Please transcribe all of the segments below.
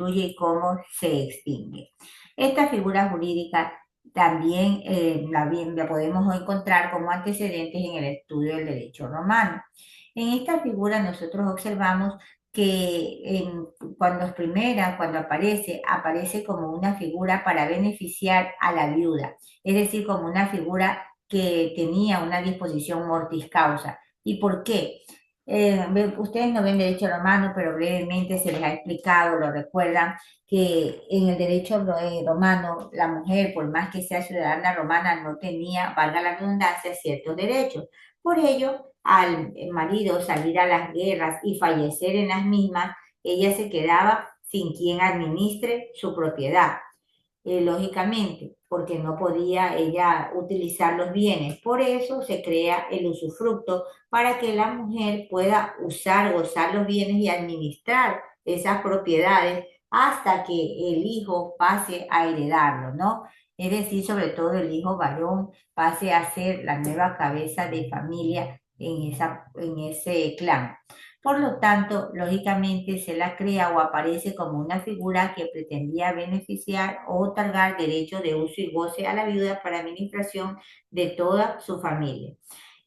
constituye y cómo se extingue. Esta figura jurídica también la podemos encontrar como antecedentes en el estudio del derecho romano. En esta figura nosotros observamos que cuando aparece como una figura para beneficiar a la viuda, es decir, como una figura que tenía una disposición mortis causa. ¿Y por qué? Ustedes no ven derecho romano, pero brevemente se les ha explicado, lo recuerdan, que en el derecho romano la mujer, por más que sea ciudadana romana, no tenía, valga la redundancia, ciertos derechos. Por ello, al marido salir a las guerras y fallecer en las mismas, ella se quedaba sin quien administre su propiedad, lógicamente, porque no podía ella utilizar los bienes. Por eso se crea el usufructo para que la mujer pueda usar, gozar los bienes y administrar esas propiedades hasta que el hijo pase a heredarlo, ¿no? Es decir, sobre todo el hijo varón pase a ser la nueva cabeza de familia en ese clan. Por lo tanto, lógicamente se la crea o aparece como una figura que pretendía beneficiar o otorgar derecho de uso y goce a la viuda para administración de toda su familia.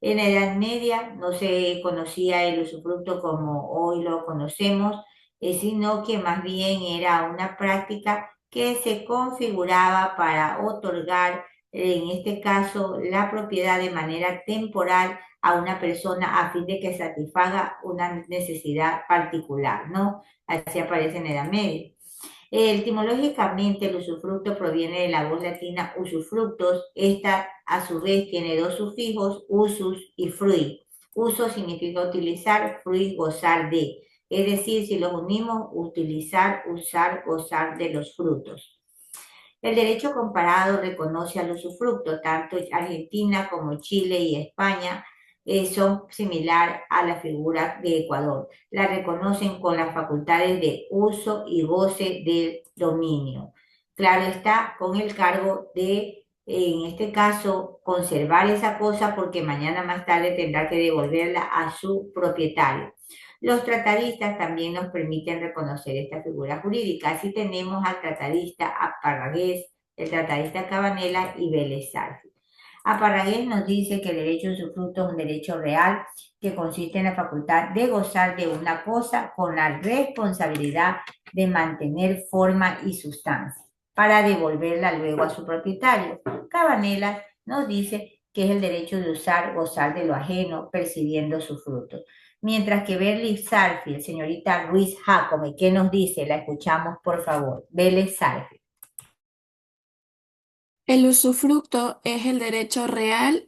En la Edad Media no se conocía el usufructo como hoy lo conocemos, sino que más bien era una práctica que se configuraba para otorgar, en este caso, la propiedad de manera temporal a una persona a fin de que satisfaga una necesidad particular, ¿no? Así aparece en la Edad Media. Etimológicamente, el usufructo proviene de la voz latina usufructus. Esta, a su vez, tiene dos sufijos, usus y fruit. Uso significa utilizar, fruit, gozar de. Es decir, si los unimos, utilizar, usar, gozar de los frutos. El derecho comparado reconoce al usufructo, tanto Argentina como Chile y España son similar a la figura de Ecuador. La reconocen con las facultades de uso y goce del dominio. Claro está, con el cargo de, en este caso, conservar esa cosa porque mañana más tarde tendrá que devolverla a su propietario. Los tratadistas también nos permiten reconocer esta figura jurídica. Así tenemos al tratadista Aparragués, el tratadista Cabanela y Vélez Sarsfield. Aparragués nos dice que el derecho de usufructo es un derecho real que consiste en la facultad de gozar de una cosa con la responsabilidad de mantener forma y sustancia para devolverla luego a su propietario. Cabanela nos dice que es el derecho de usar, gozar de lo ajeno, percibiendo sus frutos. Mientras que Vélez Sarsfield, señorita Ruiz Jacome, ¿qué nos dice? La escuchamos, por favor. Vélez Sarsfield. El usufructo es el derecho real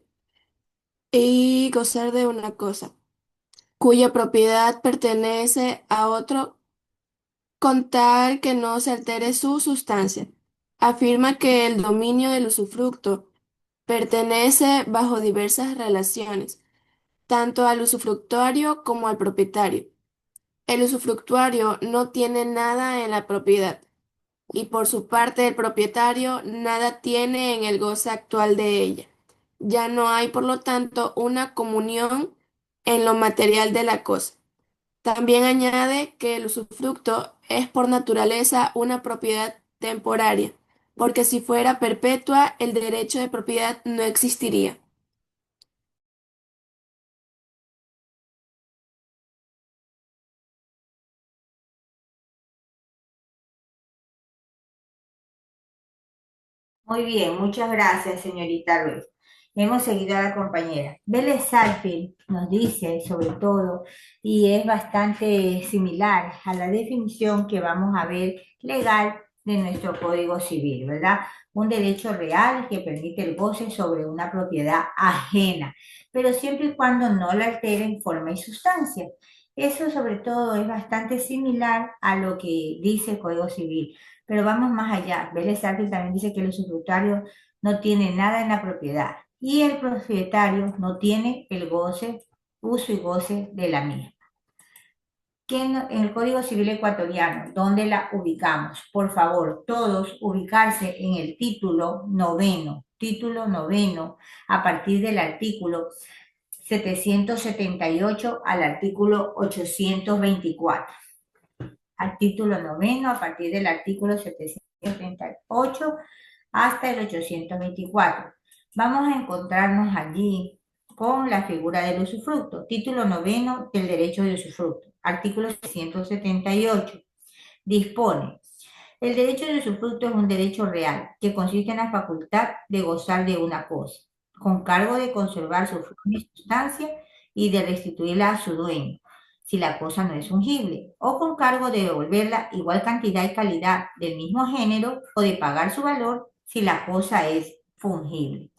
y gozar de una cosa, cuya propiedad pertenece a otro con tal que no se altere su sustancia. Afirma que el dominio del usufructo pertenece bajo diversas relaciones, tanto al usufructuario como al propietario. El usufructuario no tiene nada en la propiedad y por su parte el propietario nada tiene en el goce actual de ella. Ya no hay, por lo tanto, una comunión en lo material de la cosa. También añade que el usufructo es por naturaleza una propiedad temporaria, porque si fuera perpetua, el derecho de propiedad no existiría. Muy bien, muchas gracias, señorita Ruiz. Hemos seguido a la compañera. Vélez Sarsfield nos dice, sobre todo, y es bastante similar a la definición que vamos a ver legal de nuestro Código Civil, ¿verdad? Un derecho real que permite el goce sobre una propiedad ajena, pero siempre y cuando no la altere en forma y sustancia. Eso, sobre todo, es bastante similar a lo que dice el Código Civil. Pero vamos más allá. Vélez Sarsfield también dice que el usufructuario no tiene nada en la propiedad y el propietario no tiene el goce, uso y goce de la misma. En el Código Civil ecuatoriano, ¿dónde la ubicamos? Por favor, todos ubicarse en el título noveno, a partir del artículo 778 al artículo 824. al título noveno a partir del artículo 738 hasta el 824. Vamos a encontrarnos allí con la figura del usufructo. Título noveno del derecho de usufructo. Artículo 678. Dispone. El derecho de usufructo es un derecho real que consiste en la facultad de gozar de una cosa, con cargo de conservar su forma y sustancia y de restituirla a su dueño, si la cosa no es fungible, o con cargo de devolverla igual cantidad y calidad del mismo género o de pagar su valor si la cosa es fungible.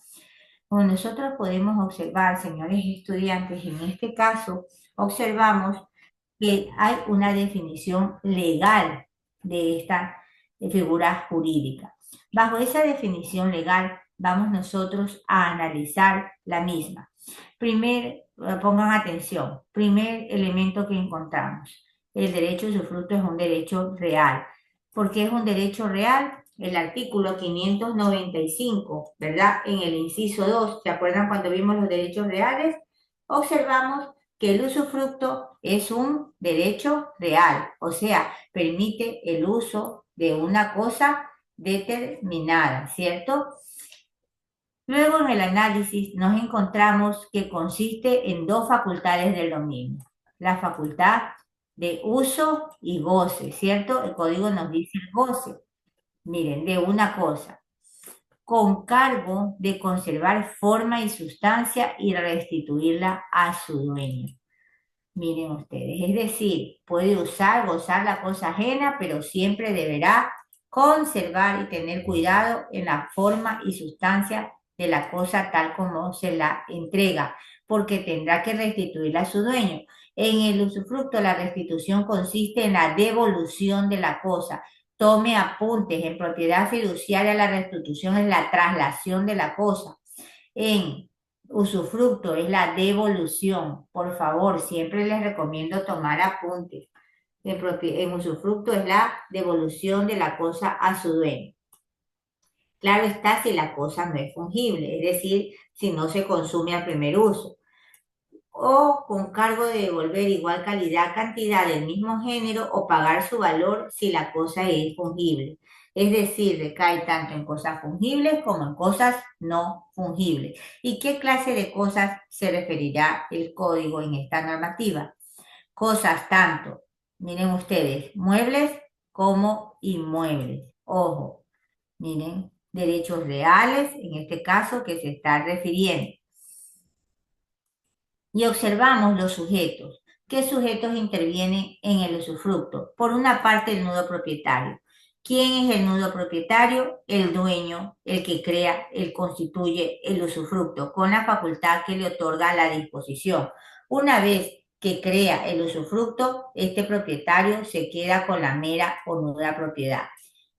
Como nosotros podemos observar, señores estudiantes, en este caso observamos que hay una definición legal de esta figura jurídica. Bajo esa definición legal vamos nosotros a analizar la misma. Pongan atención, primer elemento que encontramos. El derecho de usufructo es un derecho real. ¿Por qué es un derecho real? El artículo 595, ¿verdad? En el inciso 2, ¿se acuerdan cuando vimos los derechos reales? Observamos que el usufructo es un derecho real, o sea, permite el uso de una cosa determinada, ¿cierto? Luego en el análisis nos encontramos que consiste en dos facultades del dominio. La facultad de uso y goce, ¿cierto? El código nos dice el goce. Miren, de una cosa, con cargo de conservar forma y sustancia y restituirla a su dueño. Miren ustedes, es decir, puede usar, gozar la cosa ajena, pero siempre deberá conservar y tener cuidado en la forma y sustancia de la cosa tal como se la entrega, porque tendrá que restituirla a su dueño. En el usufructo, la restitución consiste en la devolución de la cosa. Tome apuntes, en propiedad fiduciaria la restitución es la traslación de la cosa. En usufructo es la devolución. Por favor, siempre les recomiendo tomar apuntes. En usufructo es la devolución de la cosa a su dueño. Claro está si la cosa no es fungible, es decir, si no se consume al primer uso. O con cargo de devolver igual calidad, cantidad del mismo género o pagar su valor si la cosa es fungible. Es decir, recae tanto en cosas fungibles como en cosas no fungibles. ¿Y qué clase de cosas se referirá el código en esta normativa? Cosas tanto, miren ustedes, muebles como inmuebles. Ojo, miren, derechos reales, en este caso que se está refiriendo. Y observamos los sujetos. ¿Qué sujetos intervienen en el usufructo? Por una parte, el nudo propietario. ¿Quién es el nudo propietario? El dueño, el que crea, el constituye el usufructo, con la facultad que le otorga la disposición. Una vez que crea el usufructo, este propietario se queda con la mera o nuda propiedad.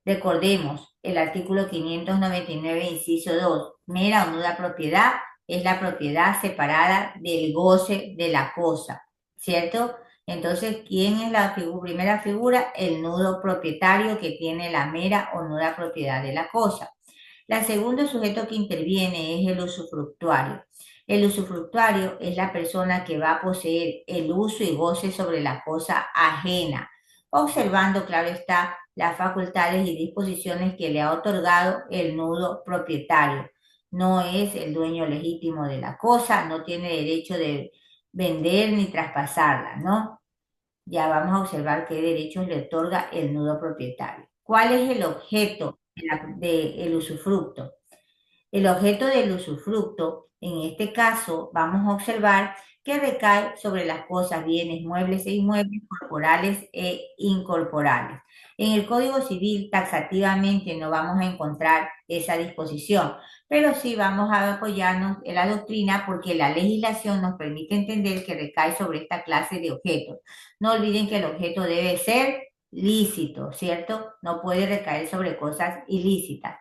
Recordemos el artículo 599, inciso 2, mera o nuda propiedad es la propiedad separada del goce de la cosa, ¿cierto? Entonces, ¿quién es la primera figura? El nudo propietario que tiene la mera o nuda propiedad de la cosa. El segundo sujeto que interviene es el usufructuario. El usufructuario es la persona que va a poseer el uso y goce sobre la cosa ajena, observando, claro está, las facultades y disposiciones que le ha otorgado el nudo propietario. No es el dueño legítimo de la cosa, no tiene derecho de vender ni traspasarla, ¿no? Ya vamos a observar qué derechos le otorga el nudo propietario. ¿Cuál es el objeto del usufructo? El objeto del usufructo, en este caso, vamos a observar que recae sobre las cosas, bienes, muebles e inmuebles, corporales e incorporales. En el Código Civil, taxativamente, no vamos a encontrar esa disposición, pero sí vamos a apoyarnos en la doctrina porque la legislación nos permite entender que recae sobre esta clase de objetos. No olviden que el objeto debe ser lícito, ¿cierto? No puede recaer sobre cosas ilícitas.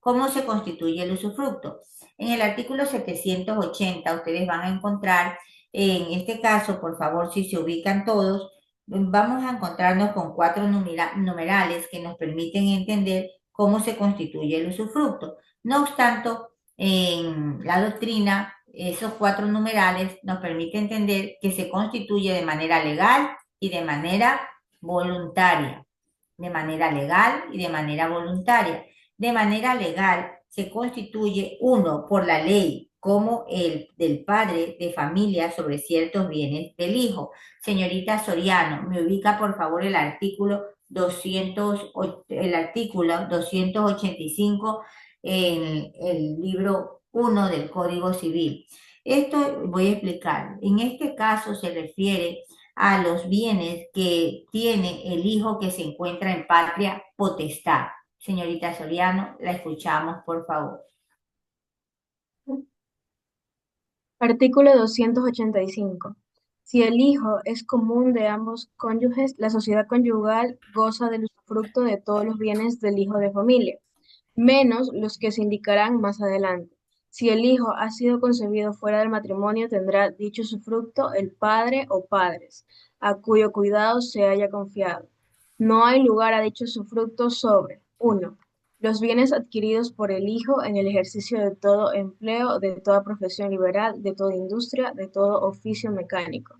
¿Cómo se constituye el usufructo? En el artículo 780 ustedes van a encontrar, en este caso, por favor, si se ubican todos, vamos a encontrarnos con cuatro numerales que nos permiten entender cómo se constituye el usufructo. No obstante, en la doctrina, esos cuatro numerales nos permiten entender que se constituye de manera legal y de manera voluntaria, de manera legal y de manera voluntaria. De manera legal se constituye uno por la ley como el del padre de familia sobre ciertos bienes del hijo. Señorita Soriano, me ubica por favor el artículo 285 en el libro 1 del Código Civil. Esto voy a explicar. En este caso se refiere a los bienes que tiene el hijo que se encuentra en patria potestad. Señorita Soriano, la escuchamos, por favor. Artículo 285. Si el hijo es común de ambos cónyuges, la sociedad conyugal goza del usufructo de todos los bienes del hijo de familia, menos los que se indicarán más adelante. Si el hijo ha sido concebido fuera del matrimonio, tendrá dicho usufructo el padre o padres, a cuyo cuidado se haya confiado. No hay lugar a dicho usufructo sobre: 1. Los bienes adquiridos por el hijo en el ejercicio de todo empleo, de toda profesión liberal, de toda industria, de todo oficio mecánico.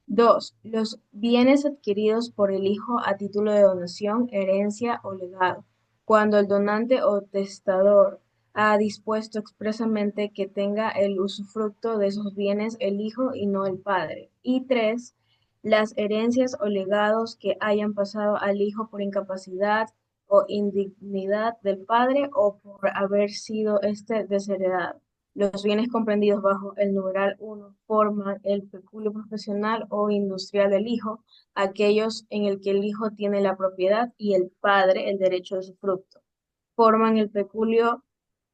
2. Los bienes adquiridos por el hijo a título de donación, herencia o legado, cuando el donante o testador ha dispuesto expresamente que tenga el usufructo de esos bienes el hijo y no el padre. Y 3. Las herencias o legados que hayan pasado al hijo por incapacidad o indignidad del padre o por haber sido éste desheredado. Los bienes comprendidos bajo el numeral 1 forman el peculio profesional o industrial del hijo, aquellos en el que el hijo tiene la propiedad y el padre el derecho de usufructo. Forman el peculio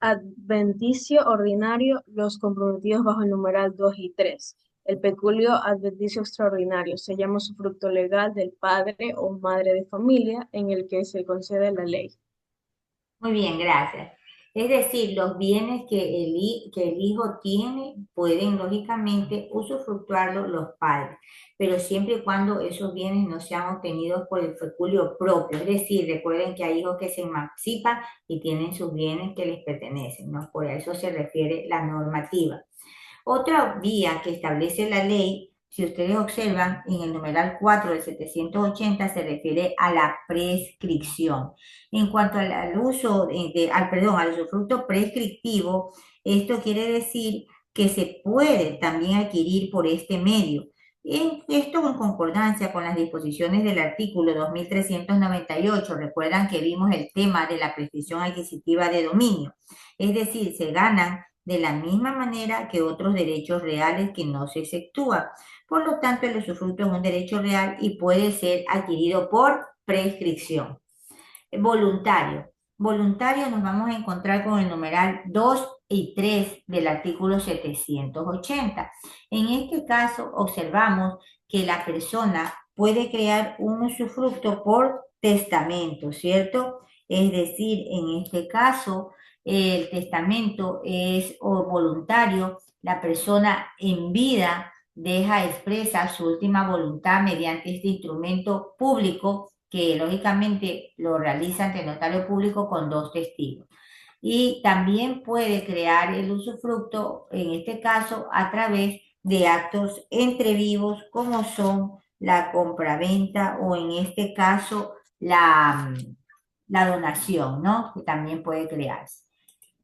adventicio ordinario los comprometidos bajo el numeral 2 y 3. El peculio adventicio extraordinario se llama usufructo legal del padre o madre de familia en el que se concede la ley. Muy bien, gracias. Es decir, los bienes que el hijo tiene pueden lógicamente usufructuarlo los padres, pero siempre y cuando esos bienes no sean obtenidos por el feculio propio. Es decir, recuerden que hay hijos que se emancipan y tienen sus bienes que les pertenecen, ¿no? Por eso se refiere la normativa. Otra vía que establece la ley, si ustedes observan, en el numeral 4 del 780 se refiere a la prescripción. En cuanto al uso, al usufructo prescriptivo, esto quiere decir que se puede también adquirir por este medio. Esto en concordancia con las disposiciones del artículo 2398. Recuerdan que vimos el tema de la prescripción adquisitiva de dominio. Es decir, se ganan de la misma manera que otros derechos reales que no se exceptúan. Por lo tanto, el usufructo es un derecho real y puede ser adquirido por prescripción. Voluntario. Voluntario nos vamos a encontrar con el numeral 2 y 3 del artículo 780. En este caso, observamos que la persona puede crear un usufructo por testamento, ¿cierto? Es decir, en este caso, el testamento es voluntario, la persona en vida deja expresa su última voluntad mediante este instrumento público que lógicamente lo realiza ante el notario público con dos testigos. Y también puede crear el usufructo, en este caso, a través de actos entre vivos, como son la compraventa o en este caso la donación, ¿no? Que también puede crearse.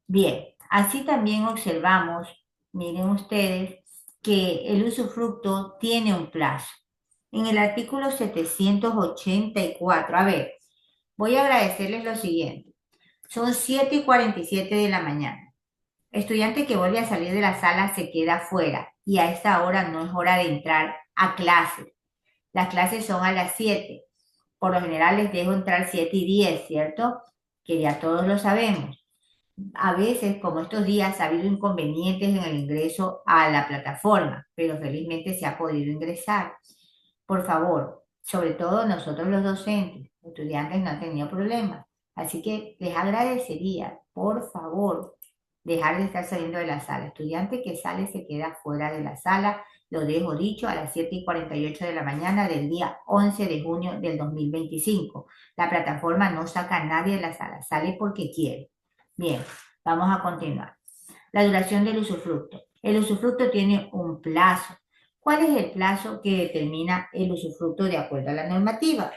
Bien, así también observamos, miren ustedes, que el usufructo tiene un plazo. En el artículo 784, a ver, voy a agradecerles lo siguiente. Son 7:47 de la mañana. Estudiante que vuelve a salir de la sala se queda fuera y a esta hora no es hora de entrar a clase. Las clases son a las 7. Por lo general les dejo entrar 7:10, ¿cierto? Que ya todos lo sabemos. A veces, como estos días, ha habido inconvenientes en el ingreso a la plataforma, pero felizmente se ha podido ingresar. Por favor, sobre todo nosotros los docentes, estudiantes no han tenido problemas. Así que les agradecería, por favor, dejar de estar saliendo de la sala. Estudiante que sale se queda fuera de la sala. Lo dejo dicho a las 7:48 de la mañana del día 11 de junio del 2025. La plataforma no saca a nadie de la sala, sale porque quiere. Bien, vamos a continuar. La duración del usufructo. El usufructo tiene un plazo. ¿Cuál es el plazo que determina el usufructo de acuerdo a la normativa?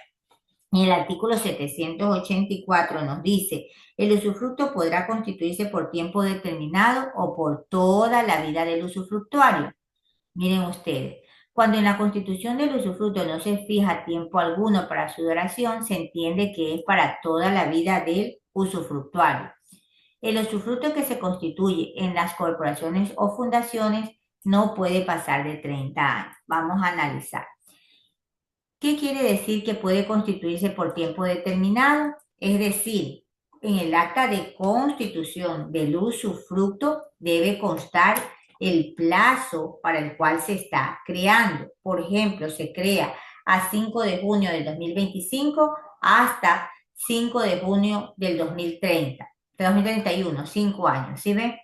En el artículo 784 nos dice, el usufructo podrá constituirse por tiempo determinado o por toda la vida del usufructuario. Miren ustedes, cuando en la constitución del usufructo no se fija tiempo alguno para su duración, se entiende que es para toda la vida del usufructuario. El usufructo que se constituye en las corporaciones o fundaciones no puede pasar de 30 años. Vamos a analizar. ¿Qué quiere decir que puede constituirse por tiempo determinado? Es decir, en el acta de constitución del usufructo debe constar el plazo para el cual se está creando. Por ejemplo, se crea a 5 de junio del 2025 hasta 5 de junio del 2030, de 2031, 5 años, ¿sí ven?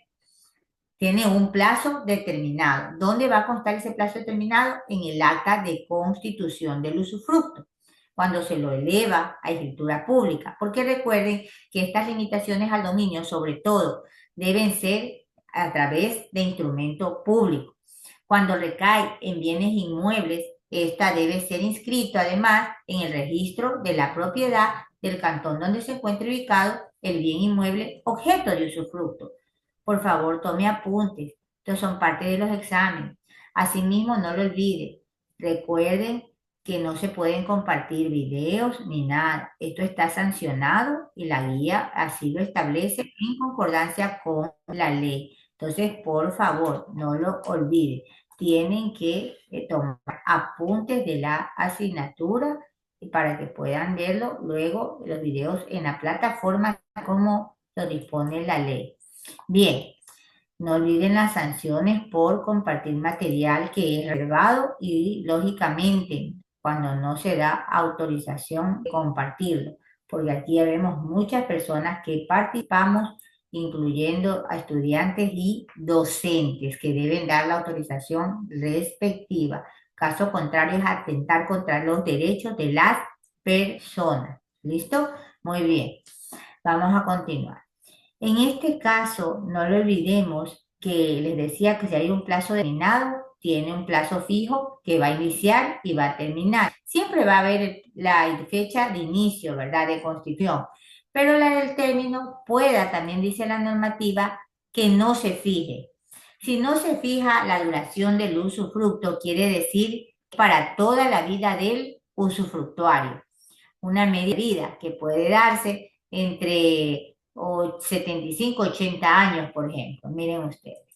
Tiene un plazo determinado. ¿Dónde va a constar ese plazo determinado? En el acta de constitución del usufructo, cuando se lo eleva a escritura pública. Porque recuerden que estas limitaciones al dominio, sobre todo, deben ser a través de instrumento público. Cuando recae en bienes inmuebles, esta debe ser inscrita además en el registro de la propiedad del cantón donde se encuentre ubicado el bien inmueble objeto de usufructo. Por favor, tome apuntes. Estos son parte de los exámenes. Asimismo, no lo olvide. Recuerden que no se pueden compartir videos ni nada. Esto está sancionado y la guía así lo establece en concordancia con la ley. Entonces, por favor, no lo olvide. Tienen que tomar apuntes de la asignatura para que puedan verlo luego los videos en la plataforma como lo dispone la ley. Bien, no olviden las sanciones por compartir material que es reservado y, lógicamente, cuando no se da autorización de compartirlo, porque aquí vemos muchas personas que participamos, incluyendo a estudiantes y docentes que deben dar la autorización respectiva. Caso contrario es atentar contra los derechos de las personas. ¿Listo? Muy bien. Vamos a continuar. En este caso, no lo olvidemos que les decía que si hay un plazo determinado, tiene un plazo fijo que va a iniciar y va a terminar. Siempre va a haber la fecha de inicio, ¿verdad?, de constitución, pero la del término pueda, también dice la normativa, que no se fije. Si no se fija la duración del usufructo, quiere decir para toda la vida del usufructuario. Una media vida que puede darse entre 75, 80 años, por ejemplo. Miren ustedes.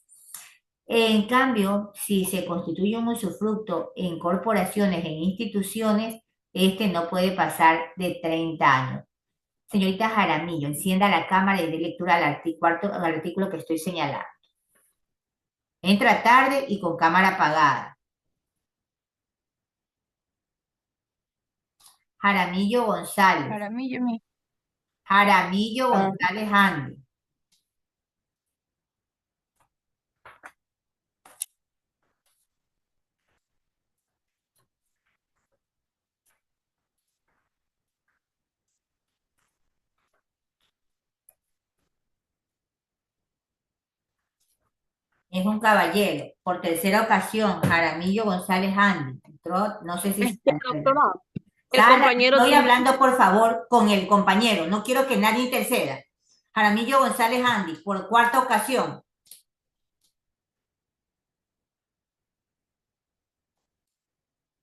En cambio, si se constituye un usufructo en corporaciones, en instituciones, este no puede pasar de 30 años. Señorita Jaramillo, encienda la cámara y dé lectura al artículo que estoy señalando. Entra tarde y con cámara apagada. Jaramillo González. Jaramillo González Andy. Es un caballero. Por tercera ocasión, Jaramillo González Andy. Entró, no sé si... Doctora, el Sara, compañero estoy tiene... hablando, por favor, con el compañero. No quiero que nadie interceda. Jaramillo González Andy, por cuarta ocasión.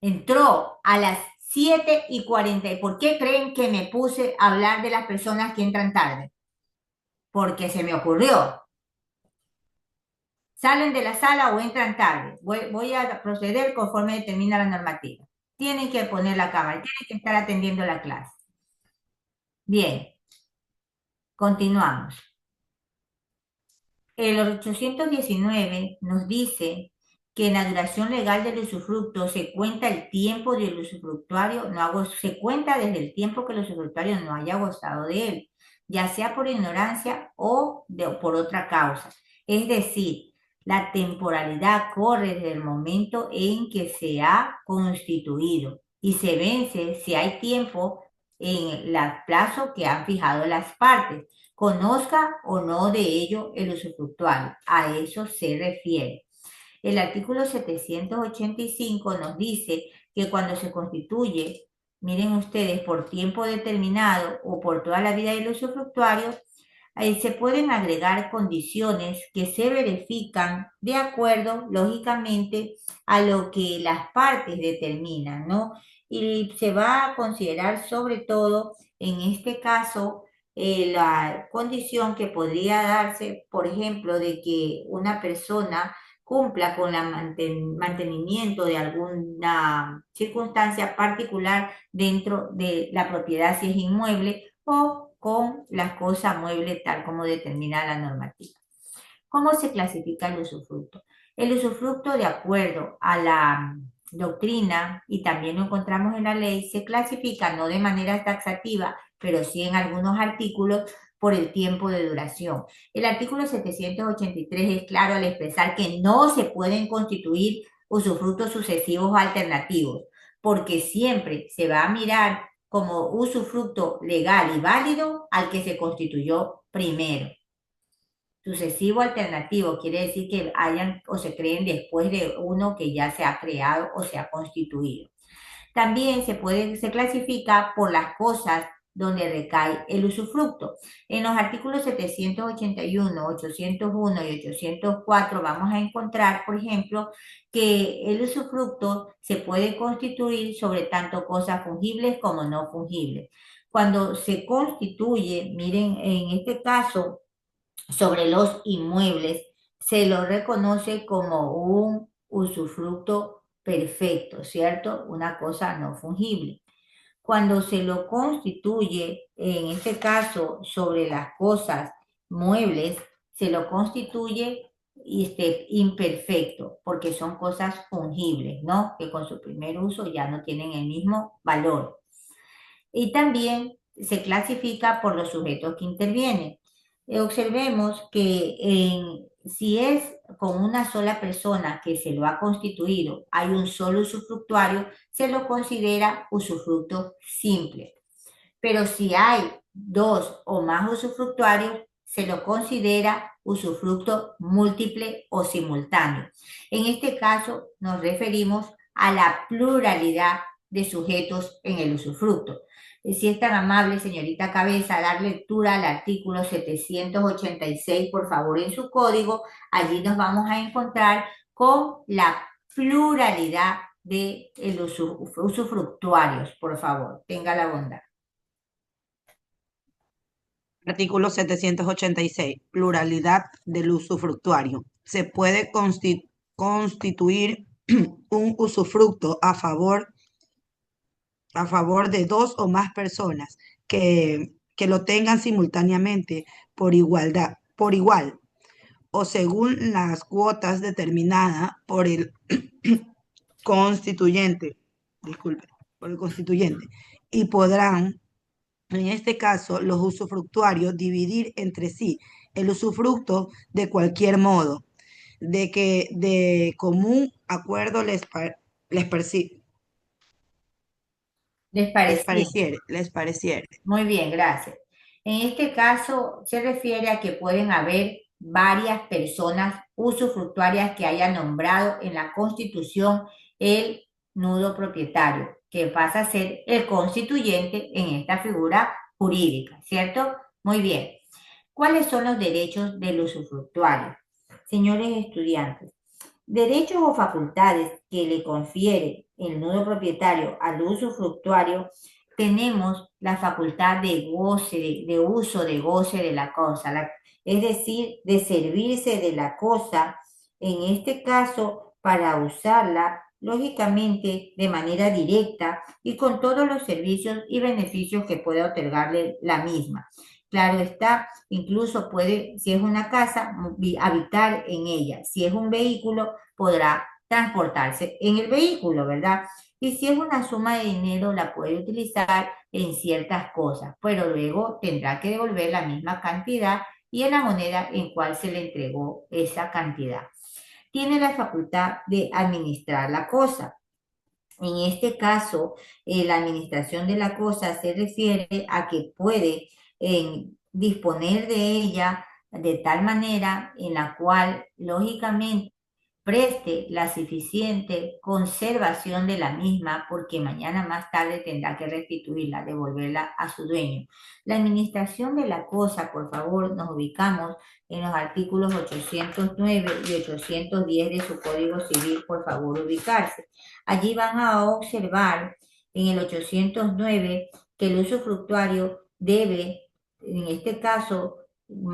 Entró a las 7:40. ¿Y por qué creen que me puse a hablar de las personas que entran tarde? Porque se me ocurrió. Salen de la sala o entran tarde. Voy a proceder conforme determina la normativa. Tienen que poner la cámara, tienen que estar atendiendo la clase. Bien, continuamos. El 819 nos dice que en la duración legal del usufructo se cuenta el tiempo del usufructuario, se cuenta desde el tiempo que el usufructuario no haya gozado de él, ya sea por ignorancia o por otra causa. Es decir, la temporalidad corre desde el momento en que se ha constituido y se vence si hay tiempo en el plazo que han fijado las partes, conozca o no de ello el usufructuario. A eso se refiere. El artículo 785 nos dice que cuando se constituye, miren ustedes, por tiempo determinado o por toda la vida del usufructuario, se pueden agregar condiciones que se verifican de acuerdo, lógicamente, a lo que las partes determinan, ¿no? Y se va a considerar sobre todo, en este caso, la condición que podría darse, por ejemplo, de que una persona cumpla con el mantenimiento de alguna circunstancia particular dentro de la propiedad si es inmueble o con las cosas muebles tal como determina la normativa. ¿Cómo se clasifica el usufructo? El usufructo, de acuerdo a la doctrina, y también lo encontramos en la ley, se clasifica no de manera taxativa, pero sí en algunos artículos por el tiempo de duración. El artículo 783 es claro al expresar que no se pueden constituir usufructos sucesivos o alternativos, porque siempre se va a mirar como usufructo legal y válido al que se constituyó primero. Sucesivo alternativo quiere decir que hayan o se creen después de uno que ya se ha creado o se ha constituido. También se clasifica por las cosas donde recae el usufructo. En los artículos 781, 801 y 804 vamos a encontrar, por ejemplo, que el usufructo se puede constituir sobre tanto cosas fungibles como no fungibles. Cuando se constituye, miren, en este caso, sobre los inmuebles, se lo reconoce como un usufructo perfecto, ¿cierto? Una cosa no fungible. Cuando se lo constituye, en este caso, sobre las cosas muebles, se lo constituye imperfecto, porque son cosas fungibles, ¿no? Que con su primer uso ya no tienen el mismo valor. Y también se clasifica por los sujetos que intervienen. Observemos que si es con una sola persona que se lo ha constituido, hay un solo usufructuario, se lo considera usufructo simple. Pero si hay dos o más usufructuarios, se lo considera usufructo múltiple o simultáneo. En este caso nos referimos a la pluralidad de sujetos en el usufructo. Si es tan amable, señorita Cabeza, dar lectura al artículo 786, por favor, en su código. Allí nos vamos a encontrar con la pluralidad de usufructuarios. Por favor, tenga la bondad. Artículo 786. Pluralidad del usufructuario. Se puede constituir un usufructo a favor de dos o más personas que lo tengan simultáneamente por igual, o según las cuotas determinadas por el constituyente, y podrán, en este caso, los usufructuarios dividir entre sí el usufructo de cualquier modo, de que de común acuerdo les pareciere. Muy bien, gracias. En este caso se refiere a que pueden haber varias personas usufructuarias que haya nombrado en la Constitución el nudo propietario, que pasa a ser el constituyente en esta figura jurídica, ¿cierto? Muy bien. ¿Cuáles son los derechos del usufructuario? Señores estudiantes, derechos o facultades que le confiere el nudo propietario al usufructuario, tenemos la facultad de goce, de uso, de goce de la cosa, es decir, de servirse de la cosa, en este caso, para usarla, lógicamente, de manera directa y con todos los servicios y beneficios que pueda otorgarle la misma. Claro está, incluso puede, si es una casa, habitar en ella. Si es un vehículo, podrá transportarse en el vehículo, ¿verdad? Y si es una suma de dinero, la puede utilizar en ciertas cosas, pero luego tendrá que devolver la misma cantidad y en la moneda en cual se le entregó esa cantidad. Tiene la facultad de administrar la cosa. En este caso, la administración de la cosa se refiere a que puede disponer de ella de tal manera en la cual, lógicamente, preste la suficiente conservación de la misma porque mañana más tarde tendrá que restituirla, devolverla a su dueño. La administración de la cosa, por favor, nos ubicamos en los artículos 809 y 810 de su Código Civil, por favor, ubicarse. Allí van a observar en el 809 que el usufructuario debe, en este caso,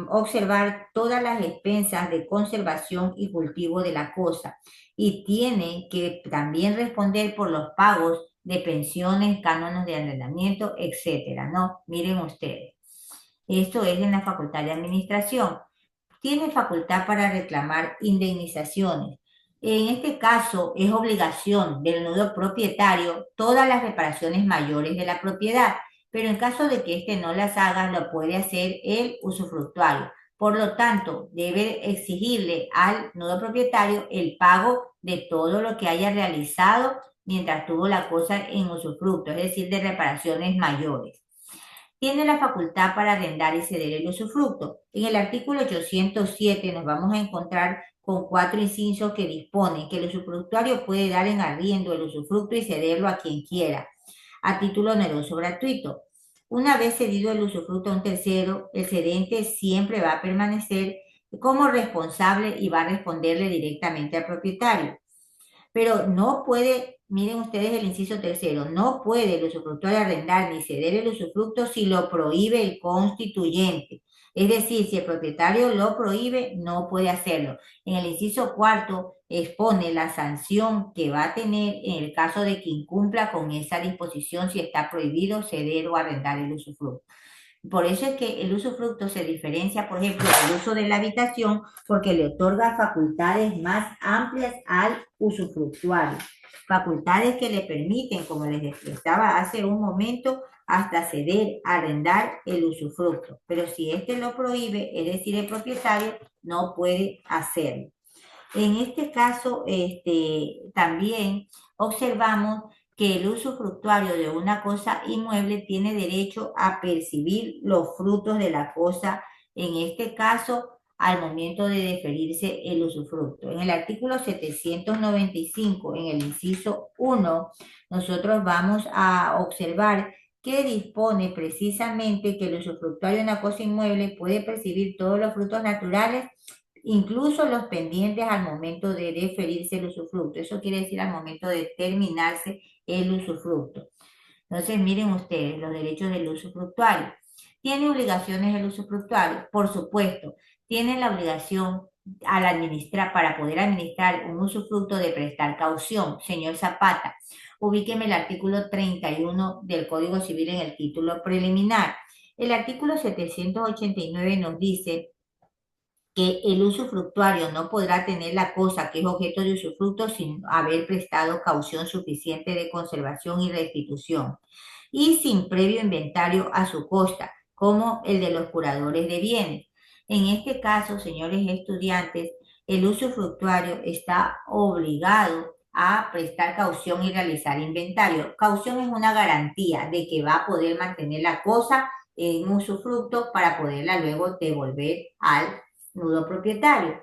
observar todas las expensas de conservación y cultivo de la cosa y tiene que también responder por los pagos de pensiones, cánones de arrendamiento, etcétera, ¿no? Miren ustedes, esto es en la Facultad de Administración. Tiene facultad para reclamar indemnizaciones. En este caso, es obligación del nudo propietario todas las reparaciones mayores de la propiedad, pero en caso de que éste no las haga, lo puede hacer el usufructuario. Por lo tanto, debe exigirle al nudo propietario el pago de todo lo que haya realizado mientras tuvo la cosa en usufructo, es decir, de reparaciones mayores. Tiene la facultad para arrendar y ceder el usufructo. En el artículo 807 nos vamos a encontrar con 4 incisos que disponen que el usufructuario puede dar en arriendo el usufructo y cederlo a quien quiera, a título oneroso gratuito. Una vez cedido el usufructo a un tercero, el cedente siempre va a permanecer como responsable y va a responderle directamente al propietario. Pero no puede, miren ustedes el inciso tercero, no puede el usufructuario arrendar ni ceder el usufructo si lo prohíbe el constituyente. Es decir, si el propietario lo prohíbe, no puede hacerlo. En el inciso cuarto expone la sanción que va a tener en el caso de que incumpla con esa disposición si está prohibido ceder o arrendar el usufructo. Por eso es que el usufructo se diferencia, por ejemplo, del uso de la habitación, porque le otorga facultades más amplias al usufructuario. Facultades que le permiten, como les explicaba hace un momento, hasta ceder, arrendar el usufructo. Pero si éste lo prohíbe, es decir, el propietario, no puede hacerlo. En este caso, también observamos que el usufructuario de una cosa inmueble tiene derecho a percibir los frutos de la cosa, en este caso, al momento de deferirse el usufructo. En el artículo 795, en el inciso 1, nosotros vamos a observar que dispone precisamente que el usufructuario de una cosa inmueble puede percibir todos los frutos naturales, incluso los pendientes al momento de deferirse el usufructo. Eso quiere decir al momento de terminarse el usufructo. Entonces, miren ustedes los derechos del usufructuario. ¿Tiene obligaciones el usufructuario? Por supuesto, tiene la obligación al administrar, para poder administrar un usufructo, de prestar caución. Señor Zapata, ubíqueme el artículo 31 del Código Civil en el título preliminar. El artículo 789 nos dice que el usufructuario no podrá tener la cosa que es objeto de usufructo sin haber prestado caución suficiente de conservación y restitución, y sin previo inventario a su costa, como el de los curadores de bienes. En este caso, señores estudiantes, el usufructuario está obligado a prestar caución y realizar inventario. Caución es una garantía de que va a poder mantener la cosa en usufructo para poderla luego devolver al nudo propietario.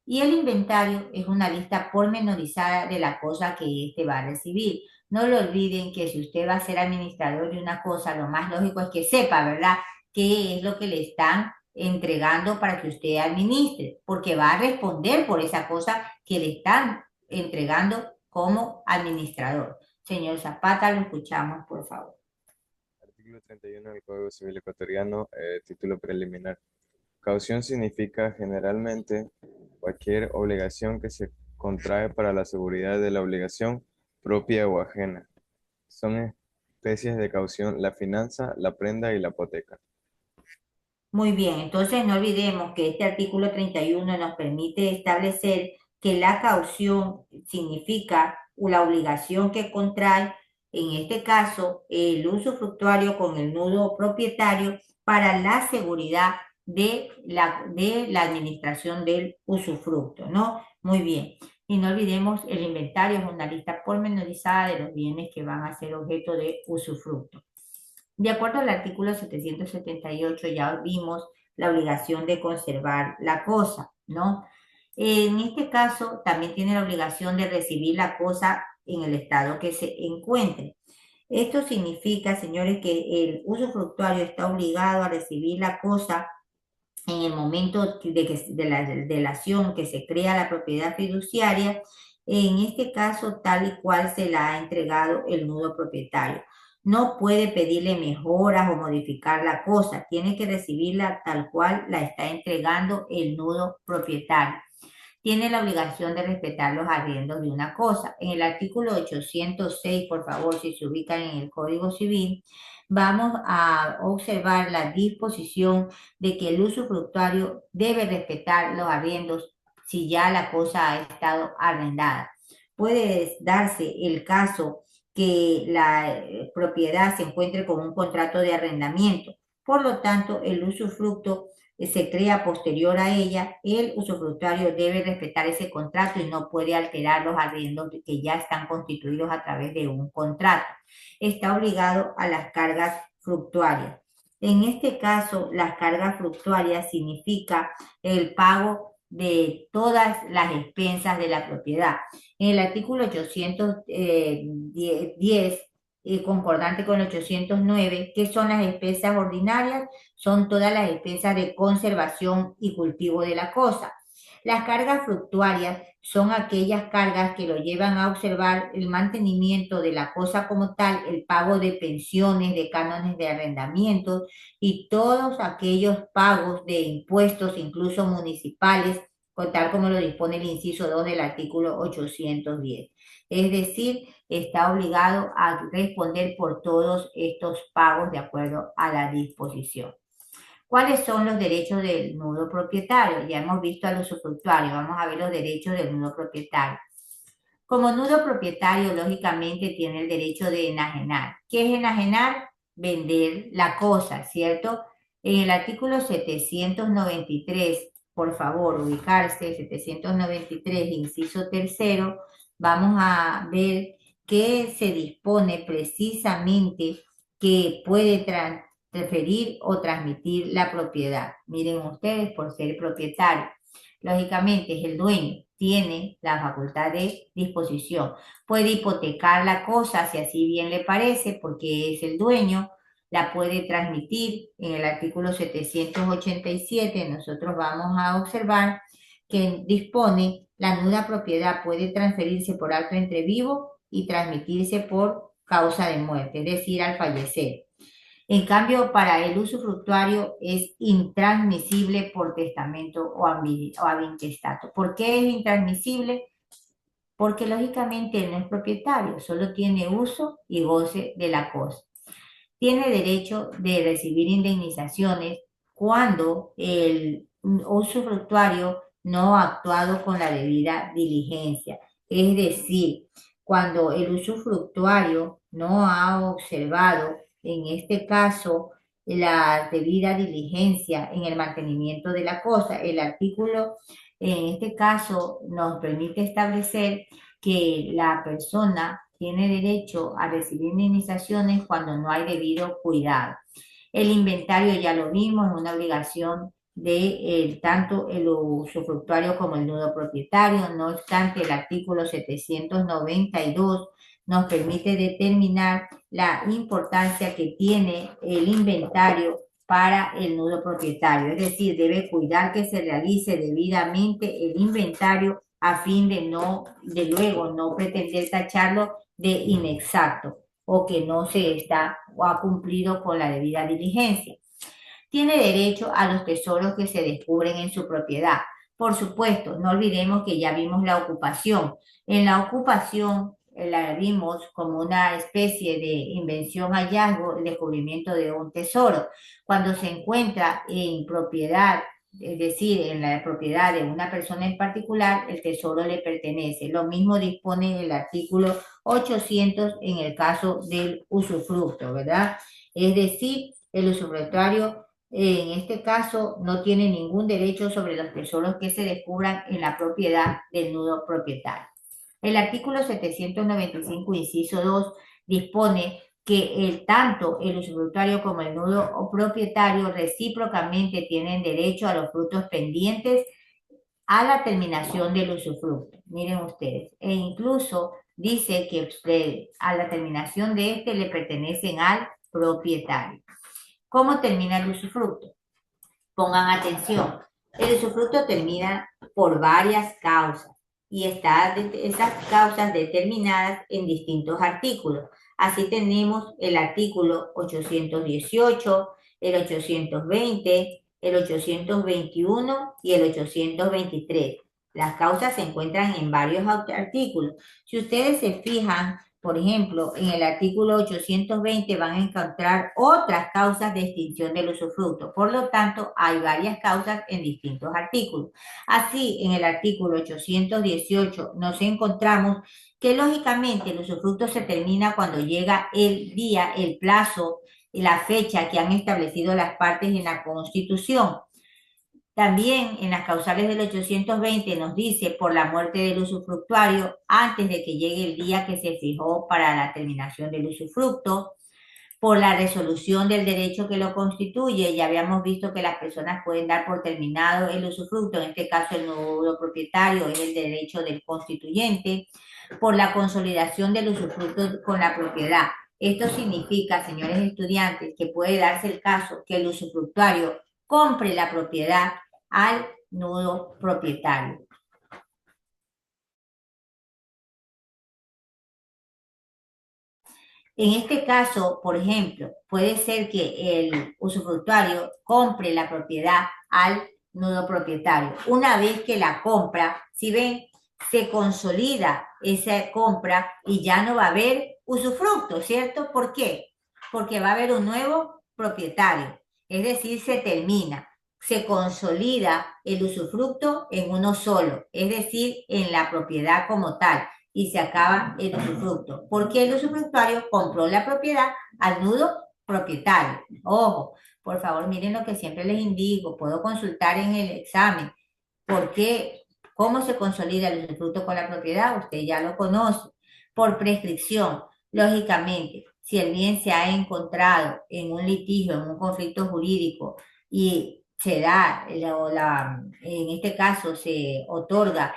Y el inventario es una lista pormenorizada de la cosa que éste va a recibir. No lo olviden que si usted va a ser administrador de una cosa, lo más lógico es que sepa, ¿verdad?, qué es lo que le están entregando para que usted administre, porque va a responder por esa cosa que le están entregando como administrador. Señor Zapata, lo escuchamos, por favor. Artículo 31 del Código Civil Ecuatoriano, título preliminar. Caución significa generalmente cualquier obligación que se contrae para la seguridad de la obligación propia o ajena. Son especies de caución la fianza, la prenda y la hipoteca. Muy bien, entonces no olvidemos que este artículo 31 nos permite establecer que la caución significa la obligación que contrae, en este caso, el usufructuario con el nudo propietario para la seguridad de la administración del usufructo, ¿no? Muy bien. Y no olvidemos, el inventario es una lista pormenorizada de los bienes que van a ser objeto de usufructo. De acuerdo al artículo 778, ya vimos la obligación de conservar la cosa, ¿no? En este caso, también tiene la obligación de recibir la cosa en el estado que se encuentre. Esto significa, señores, que el usufructuario está obligado a recibir la cosa en el momento de la delación que se crea la propiedad fiduciaria, en este caso tal y cual se la ha entregado el nudo propietario. No puede pedirle mejoras o modificar la cosa, tiene que recibirla tal cual la está entregando el nudo propietario. Tiene la obligación de respetar los arriendos de una cosa. En el artículo 806, por favor, si se ubican en el Código Civil, vamos a observar la disposición de que el usufructuario debe respetar los arriendos si ya la cosa ha estado arrendada. Puede darse el caso que la propiedad se encuentre con un contrato de arrendamiento. Por lo tanto, el usufructo se crea posterior a ella, el usufructuario debe respetar ese contrato y no puede alterar los arriendos que ya están constituidos a través de un contrato. Está obligado a las cargas fructuarias. En este caso, las cargas fructuarias significa el pago de todas las expensas de la propiedad. En el artículo 810, concordante con el 809, ¿qué son las expensas ordinarias? Son todas las expensas de conservación y cultivo de la cosa. Las cargas fructuarias son aquellas cargas que lo llevan a observar el mantenimiento de la cosa como tal, el pago de pensiones, de cánones de arrendamiento y todos aquellos pagos de impuestos, incluso municipales, tal como lo dispone el inciso 2 del artículo 810. Es decir, está obligado a responder por todos estos pagos de acuerdo a la disposición. ¿Cuáles son los derechos del nudo propietario? Ya hemos visto al usufructuario, vamos a ver los derechos del nudo propietario. Como nudo propietario, lógicamente, tiene el derecho de enajenar. ¿Qué es enajenar? Vender la cosa, ¿cierto? En el artículo 793, por favor, ubicarse, 793, inciso tercero, vamos a ver que se dispone precisamente que puede transferir o transmitir la propiedad. Miren ustedes, por ser propietario, lógicamente es el dueño, tiene la facultad de disposición. Puede hipotecar la cosa si así bien le parece, porque es el dueño, la puede transmitir. En el artículo 787 nosotros vamos a observar que dispone la nuda propiedad puede transferirse por acto entre vivo y transmitirse por causa de muerte, es decir, al fallecer. En cambio, para el usufructuario es intransmisible por testamento o intestato. ¿Por qué es intransmisible? Porque lógicamente él no es propietario, solo tiene uso y goce de la cosa. Tiene derecho de recibir indemnizaciones cuando el usufructuario no ha actuado con la debida diligencia. Es decir, cuando el usufructuario no ha observado, en este caso, la debida diligencia en el mantenimiento de la cosa. El artículo, en este caso, nos permite establecer que la persona tiene derecho a recibir indemnizaciones cuando no hay debido cuidado. El inventario ya lo vimos, es una obligación de tanto el usufructuario como el nudo propietario. No obstante, el artículo 792 nos permite determinar la importancia que tiene el inventario para el nudo propietario. Es decir, debe cuidar que se realice debidamente el inventario a fin de luego no pretender tacharlo de inexacto o que no se está o ha cumplido con la debida diligencia. Tiene derecho a los tesoros que se descubren en su propiedad. Por supuesto, no olvidemos que ya vimos la ocupación. En la ocupación la vimos como una especie de invención hallazgo, el descubrimiento de un tesoro. Cuando se encuentra en propiedad, es decir, en la propiedad de una persona en particular, el tesoro le pertenece. Lo mismo dispone el artículo 800 en el caso del usufructo, ¿verdad? Es decir, el usufructuario en este caso no tiene ningún derecho sobre los tesoros que se descubran en la propiedad del nudo propietario. El artículo 795, inciso 2, dispone que tanto el usufructuario como el nudo propietario recíprocamente tienen derecho a los frutos pendientes a la terminación del usufructo. Miren ustedes, e incluso dice que a la terminación de este le pertenecen al propietario. ¿Cómo termina el usufructo? Pongan atención. El usufructo termina por varias causas y están esas causas determinadas en distintos artículos. Así tenemos el artículo 818, el 820, el 821 y el 823. Las causas se encuentran en varios artículos. Si ustedes se fijan, por ejemplo, en el artículo 820 van a encontrar otras causas de extinción del usufructo. Por lo tanto, hay varias causas en distintos artículos. Así, en el artículo 818 nos encontramos que lógicamente el usufructo se termina cuando llega el día, el plazo y la fecha que han establecido las partes en la Constitución. También en las causales del 820 nos dice por la muerte del usufructuario antes de que llegue el día que se fijó para la terminación del usufructo, por la resolución del derecho que lo constituye. Ya habíamos visto que las personas pueden dar por terminado el usufructo, en este caso el nudo propietario es el derecho del constituyente, por la consolidación del usufructo con la propiedad. Esto significa, señores estudiantes, que puede darse el caso que el usufructuario compre la propiedad al nudo propietario. En este caso, por ejemplo, puede ser que el usufructuario compre la propiedad al nudo propietario. Una vez que la compra, si ven, se consolida esa compra y ya no va a haber usufructo, ¿cierto? ¿Por qué? Porque va a haber un nuevo propietario, es decir, se termina, se consolida el usufructo en uno solo, es decir, en la propiedad como tal y se acaba el usufructo, porque el usufructuario compró la propiedad al nudo propietario. Ojo, por favor, miren lo que siempre les indico, puedo consultar en el examen, porque cómo se consolida el usufructo con la propiedad, usted ya lo conoce, por prescripción, lógicamente, si el bien se ha encontrado en un litigio, en un conflicto jurídico y se da, en este caso se otorga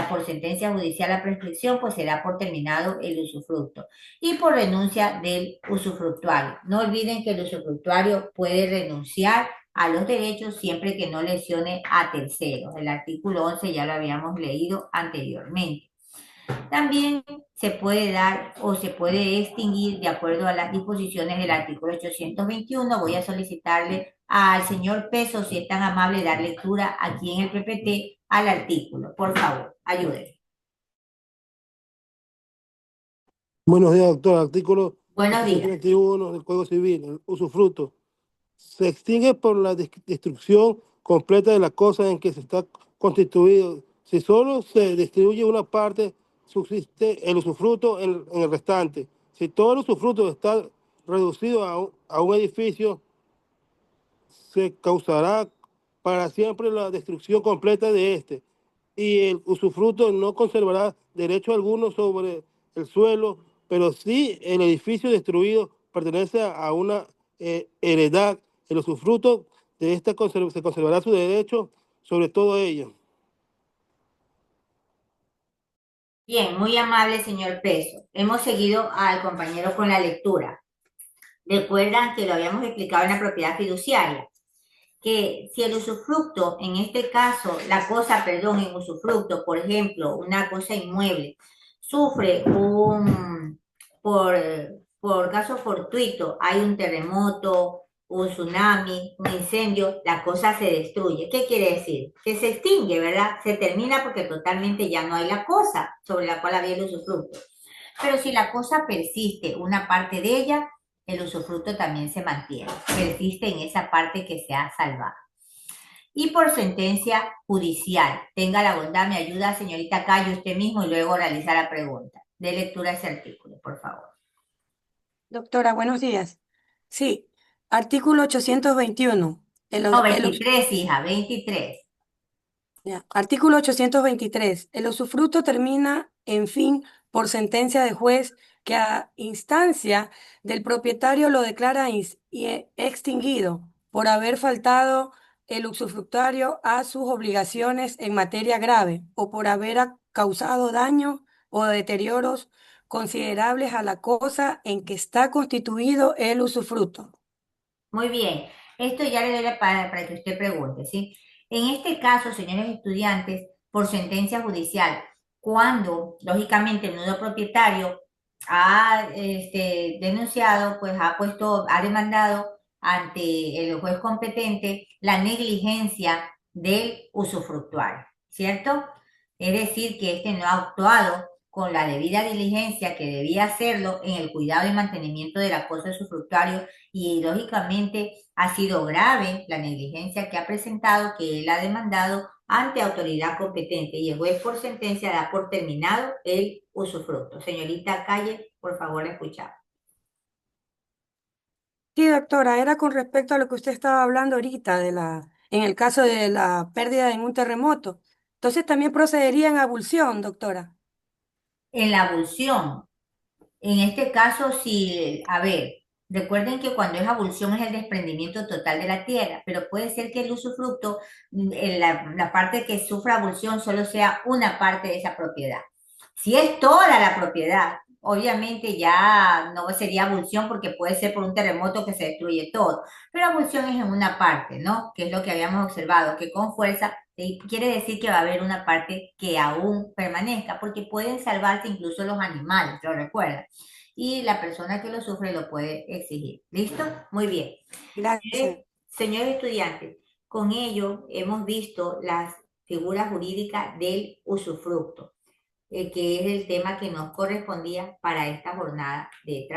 por sentencia judicial la prescripción, pues será por terminado el usufructo. Y por renuncia del usufructuario. No olviden que el usufructuario puede renunciar a los derechos siempre que no lesione a terceros. El artículo 11 ya lo habíamos leído anteriormente. También se puede dar o se puede extinguir de acuerdo a las disposiciones del artículo 821. Voy a solicitarle al señor Peso, si es tan amable, dar lectura aquí en el PPT al artículo. Por favor, ayúdenme. Buenos días, doctor. Artículo Buenos días. 831 del Código Civil, el usufructo. Se extingue por la destrucción completa de la cosa en que se está constituido. Si solo se distribuye una parte, subsiste el usufructo en el restante. Si todo el usufructo está reducido a un edificio, se causará para siempre la destrucción completa de este, y el usufructo no conservará derecho alguno sobre el suelo, pero si el edificio destruido pertenece a una heredad, el usufructo de esta se conservará su derecho sobre todo ello. Bien, muy amable, señor Peso. Hemos seguido al compañero con la lectura. Recuerdan que lo habíamos explicado en la propiedad fiduciaria, que si el usufructo, en este caso, la cosa, perdón, en usufructo, por ejemplo, una cosa inmueble, sufre por caso fortuito, hay un terremoto, un tsunami, un incendio, la cosa se destruye. ¿Qué quiere decir? Que se extingue, ¿verdad? Se termina porque totalmente ya no hay la cosa sobre la cual había el usufructo. Pero si la cosa persiste, una parte de ella, el usufructo también se mantiene, persiste en esa parte que se ha salvado. Y por sentencia judicial, tenga la bondad, me ayuda, señorita Cayo, usted mismo y luego realiza la pregunta. De lectura a ese artículo, por favor. Doctora, buenos días. Sí, artículo 821. No, 23, hija, 23. Artículo 823. El usufructo termina, en fin, por sentencia de juez que a instancia del propietario lo declara extinguido por haber faltado el usufructuario a sus obligaciones en materia grave o por haber causado daño o deterioros considerables a la cosa en que está constituido el usufructo. Muy bien, esto ya le doy para que usted pregunte, ¿sí? En este caso, señores estudiantes, por sentencia judicial, cuando, lógicamente, el nudo propietario ha denunciado, pues ha demandado ante el juez competente la negligencia del usufructuario, ¿cierto? Es decir, que este no ha actuado con la debida diligencia que debía hacerlo en el cuidado y mantenimiento de la cosa usufructuario y lógicamente ha sido grave la negligencia que ha presentado, que él ha demandado ante autoridad competente y el juez por sentencia da por terminado el usufructo. Señorita Calle, por favor, la escuchamos. Sí, doctora, era con respecto a lo que usted estaba hablando ahorita en el caso de la pérdida en un terremoto. Entonces también procedería en abulsión, doctora. En la abulsión, en este caso, sí, a ver, recuerden que cuando es abulsión es el desprendimiento total de la tierra, pero puede ser que el usufructo, la parte que sufra abulsión solo sea una parte de esa propiedad. Si es toda la propiedad, obviamente ya no sería abulsión porque puede ser por un terremoto que se destruye todo, pero abulsión es en una parte, ¿no? Que es lo que habíamos observado, que con fuerza quiere decir que va a haber una parte que aún permanezca, porque pueden salvarse incluso los animales, ¿lo recuerdan? Y la persona que lo sufre lo puede exigir. ¿Listo? Muy bien. Gracias. Señores estudiantes, con ello hemos visto las figuras jurídicas del usufructo, que es el tema que nos correspondía para esta jornada de trabajo.